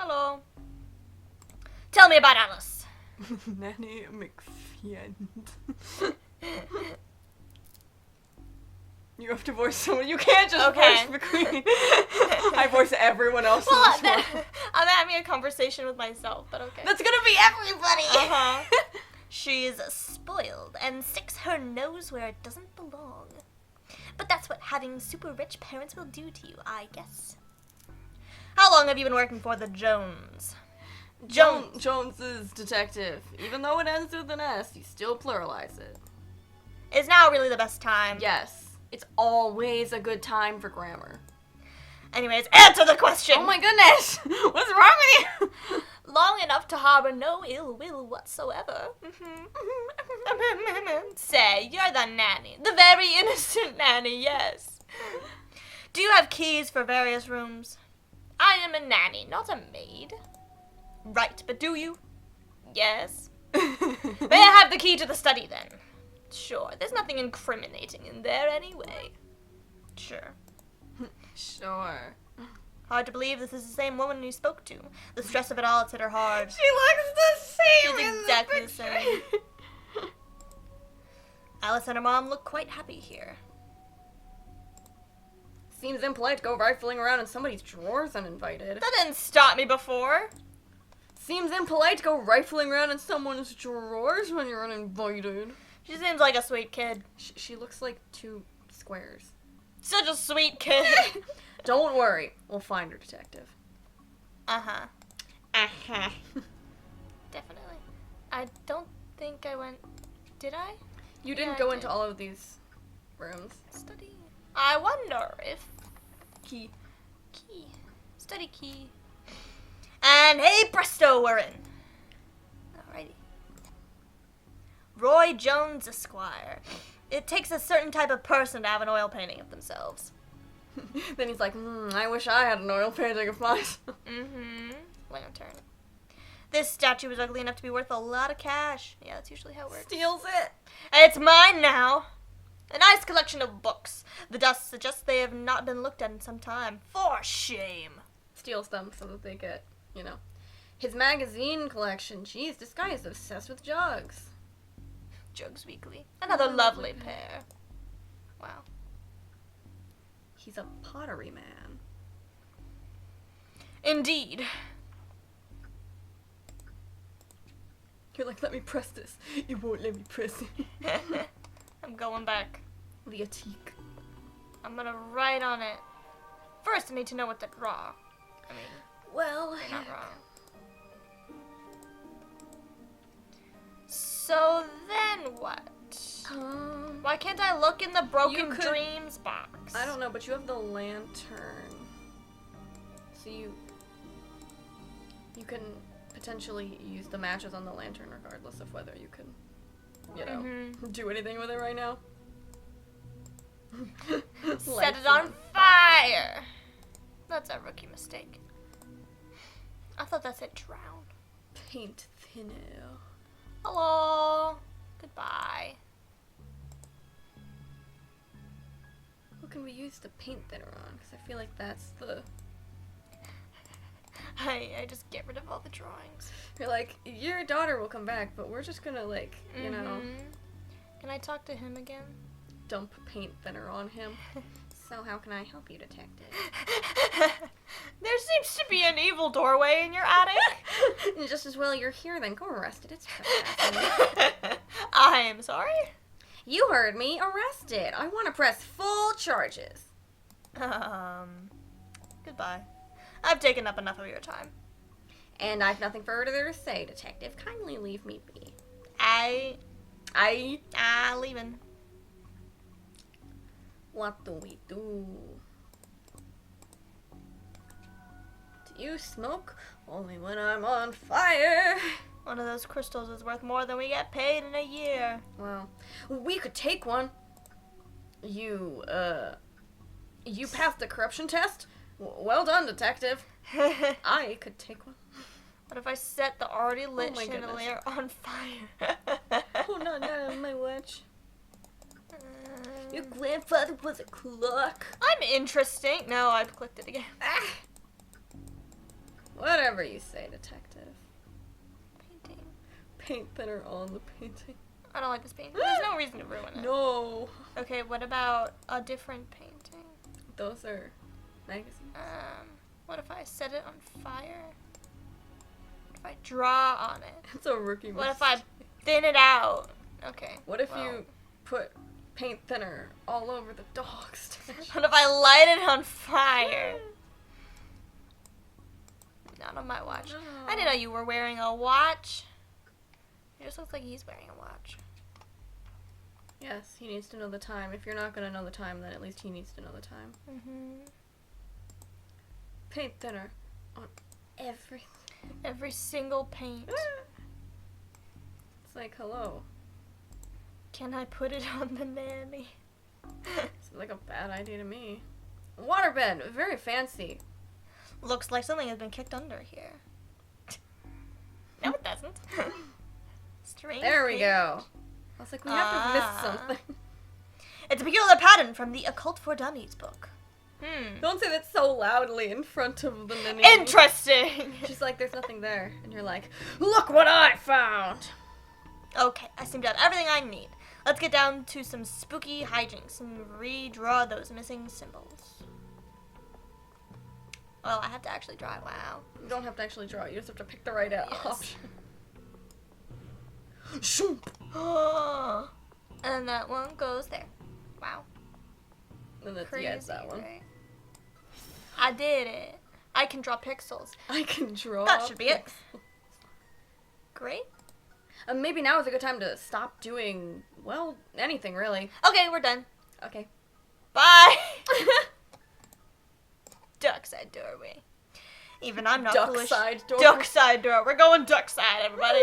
Hello. Tell me about Alice. Nanny McFiend. You have to voice someone. You can't just voice McQueen. I voice everyone else in this one. I'm having a conversation with myself, but okay. That's gonna be everybody! Uh-huh. She's spoiled and sticks her nose where it doesn't belong. But that's what having super rich parents will do to you, I guess. How long have you been working for the Jones? Jones's detective. Even though it ends with an S, you still pluralize it. Is now really the best time? Yes. It's always a good time for grammar. Anyways, answer the question! Oh my goodness! What's wrong with you? Long enough to harbor no ill will whatsoever. Say, you're the nanny. The very innocent nanny, yes. Do you have keys for various rooms? I am a nanny, not a maid. Right, but do you? Yes. May I have the key to the study, then? Sure, there's nothing incriminating in there anyway. Sure. Sure. Hard to believe this is the same woman you spoke to. The stress of it all, it's hit her hard. She looks the same. She's exactly the same. Alice and her mom look quite happy here. Seems impolite to go rifling around in somebody's drawers uninvited. That didn't stop me before. Seems impolite to go rifling around in someone's drawers when you're uninvited. She seems like a sweet kid. She looks like 2 squares. Such a sweet kid. Don't worry. We'll find her, detective. Uh-huh. Uh-huh. Definitely. I don't think I went... Did I? You didn't Yeah, go I into did. all of these rooms. Study. I wonder if... Key. Key. Study key. And hey presto, we're in. Alrighty. Roy Jones, Esquire. It takes a certain type of person to have an oil painting of themselves. Then he's like, I wish I had an oil painting of myself. Mm-hmm. Lantern. This statue is ugly enough to be worth a lot of cash. Yeah, that's usually how it works. Steals it. It's mine now. A nice collection of books. The dust suggests they have not been looked at in some time. For shame. Steals them so that they get, his magazine collection. Jeez, this guy is obsessed with jugs. Jugs Weekly. Another lovely pair. Wow. He's a pottery man. Indeed. You're like, let me press this. You won't let me press it. I'm going back. The antique. I'm gonna write on it. First, I need to know what to draw. I mean, well, you're not wrong. So then what? Why can't I look in the Broken Dreams box? I don't know, but you have the lantern. So you can potentially use the matches on the lantern regardless of whether you can, do anything with it right now. Set it on fire! That's a rookie mistake. I thought that said drown. Paint thin air. Hello. Goodbye. What can we use the paint thinner on? Because I feel like that's the... I just get rid of all the drawings. You're like, your daughter will come back, but we're just gonna, like, you know... Can I talk to him again? Dump paint thinner on him. So how can I help you, detective? There seems to be an evil doorway in your attic. Just as well you're here, then go arrest it. It's trespassing. I am sorry. You heard me. Arrested. I want to press full charges. Goodbye. I've taken up enough of your time. And I've nothing further to say, detective. Kindly leave me be. Leaving. What do we do? Do you smoke? Only when I'm on fire. One of those crystals is worth more than we get paid in a year. Well, we could take one. You passed the corruption test? Well done, detective. I could take one. What if I set the already lit chandelier on fire? Oh, no, not on my watch. Your grandfather was a clock. I'm interesting. No, I've clicked it again. Whatever you say, detective. Painting. Paint thinner on the painting. I don't like this painting. There's no reason to ruin it. No. Okay, what about a different painting? Those are magazines. What if I set it on fire? What if I draw on it? It's a rookie mistake. What if I thin it out? Okay. What if you put paint thinner all over the dog statue? What if I light it on fire? Not on my watch. No. I didn't know you were wearing a watch. It just looks like he's wearing a watch. Yes, he needs to know the time. If you're not going to know the time, then at least he needs to know the time. Paint thinner on everything. Every single paint. It's like, hello. Can I put it on the nanny? It's like a bad idea to me. Waterbed, very fancy. Looks like something has been kicked under here. No, it doesn't. Strange. There we paint. go. I was like, we have to have missed something. It's a peculiar pattern from the Occult for Dummies book. Don't say that so loudly in front of the nanny. Interesting. She's like, there's nothing there. And you're like, look what I found. Okay, I seem to have everything I need. Let's get down to some spooky hijinks and redraw those missing symbols. Well, I have to actually draw it. Wow. You don't have to actually draw it. You just have to pick the right option. And that one goes there. Wow. And that's Crazy, yes, that one. right? I did it. I can draw pixels. I can draw. That should be it. Great. Maybe now is a good time to stop doing, well, anything really. Okay, we're done. Okay. Bye. Darkside doorway. Even I'm not foolish. Darkside door. Darkside door. We're going Darkside, everybody.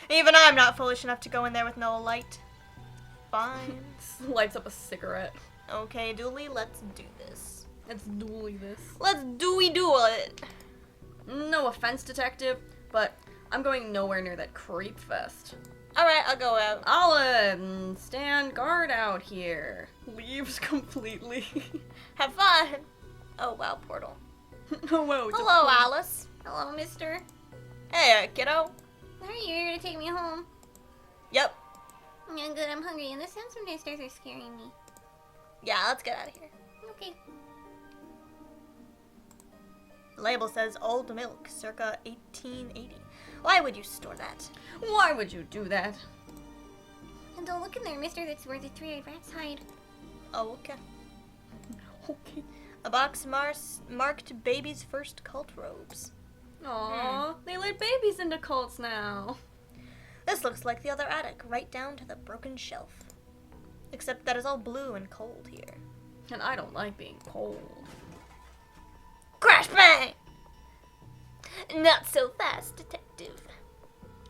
Even I'm not foolish enough to go in there with no light. Fine. Lights up a cigarette. Okay, Dooley, let's do this. Let's dually this. Let's duel it. No offense, detective, but I'm going nowhere near that creep fest. Alright, I'll go out. I'll stand guard out here. Leaves completely. Have fun. Oh, wow, portal. Oh, wow. it's a Hello, portal. Alice. Hello, mister. Hey, kiddo. Are you here to take me home? Yep. Yeah, good. I'm hungry, and the sounds from downstairs are scaring me. Yeah, let's get out of here. Okay. The label says old milk, circa 1880. Why would you store that? Why would you do that? And don't look in there, mister. That's where the three-eyed rats hide. Oh, okay. Okay. A box marked baby's first cult robes. Aw, they let babies into cults now. This looks like the other attic, right down to the broken shelf. Except that it's all blue and cold here. And I don't like being cold. Crash bang! Not so fast, detective.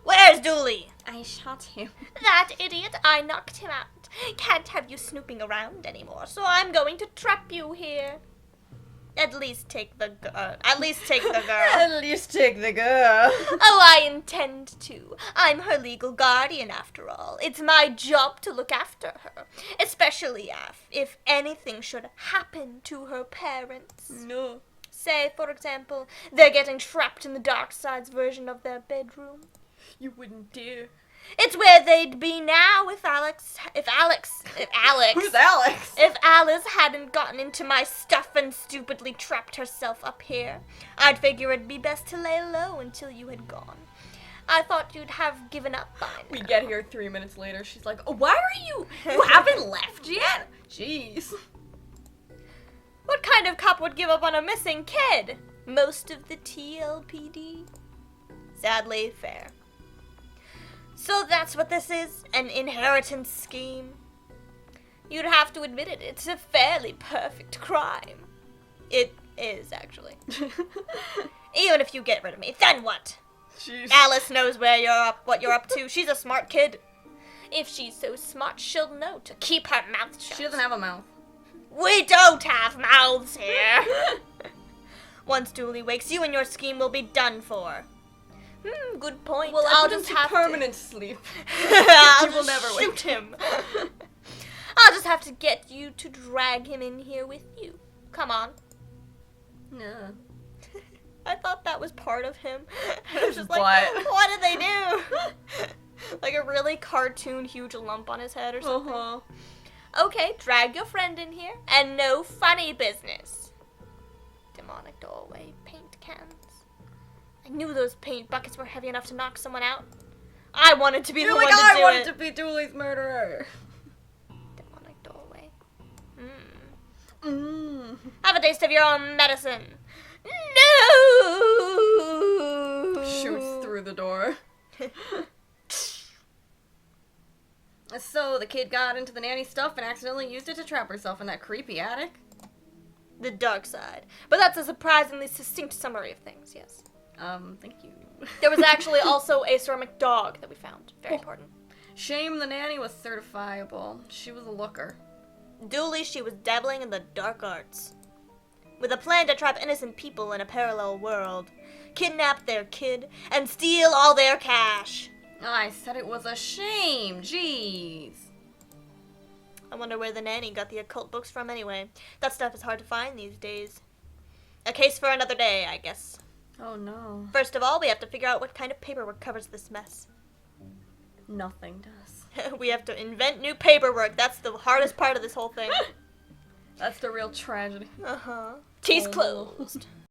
Where's Dooley? I shot him. That idiot, I knocked him out. Can't have you snooping around anymore, so I'm going to trap you here. At least take the girl. At least take the girl. Oh, I intend to. I'm her legal guardian, after all. It's my job to look after her, especially if anything should happen to her parents. No. Say, for example, they're getting trapped in the Darkside's version of their bedroom. You wouldn't dare. It's where they'd be now if Alex. Who's Alex? If Alice hadn't gotten into my stuff and stupidly trapped herself up here. I'd figure it'd be best to lay low until you had gone. I thought you'd have given up by now. We get here 3 minutes later. She's like, oh, why are you? You haven't left yet? Jeez. What kind of cop would give up on a missing kid? Most of the TLPD. Sadly, fair. So that's what this is? An inheritance scheme? You'd have to admit it. It's a fairly perfect crime. It is, actually. Even if you get rid of me, then what? Jeez. Alice knows what you're up to. She's a smart kid. If she's so smart, she'll know to keep her mouth shut. She doesn't have a mouth. We don't have mouths here. Once Dooley wakes, you and your scheme will be done for. Good point. Well, I'll put him just to have permanent sleep. I'll He will just never shoot him. I'll just have to get you to drag him in here with you. Come on. No. I thought that was part of him. I was just like, What? what did they do? Like a really cartoon huge lump on his head or something. Okay, drag your friend in here, and no funny business. Demonic doorway, paint cans. I knew those paint buckets were heavy enough to knock someone out. I wanted to be You're the like, one to I do wanted it. to be Dooley's murderer. Demonic doorway. Have Have a taste of your own medicine. No! Shoots through the door. So, the kid got into the nanny stuff and accidentally used it to trap herself in that creepy attic? The dark side. But that's a surprisingly succinct summary of things, yes. Thank you. There was actually also a ceramic dog that we found. Very important. Shame the nanny was certifiable. She was a looker. Duly, she was dabbling in the dark arts. With a plan to trap innocent people in a parallel world, kidnap their kid, and steal all their cash. I said it was a shame. Jeez. I wonder where the nanny got the occult books from anyway. That stuff is hard to find these days. A case for another day, I guess. Oh no. First of all, we have to figure out what kind of paperwork covers this mess. Nothing does. We have to invent new paperwork. That's the hardest part of this whole thing. That's the real tragedy. Uh-huh. Case Oh. closed.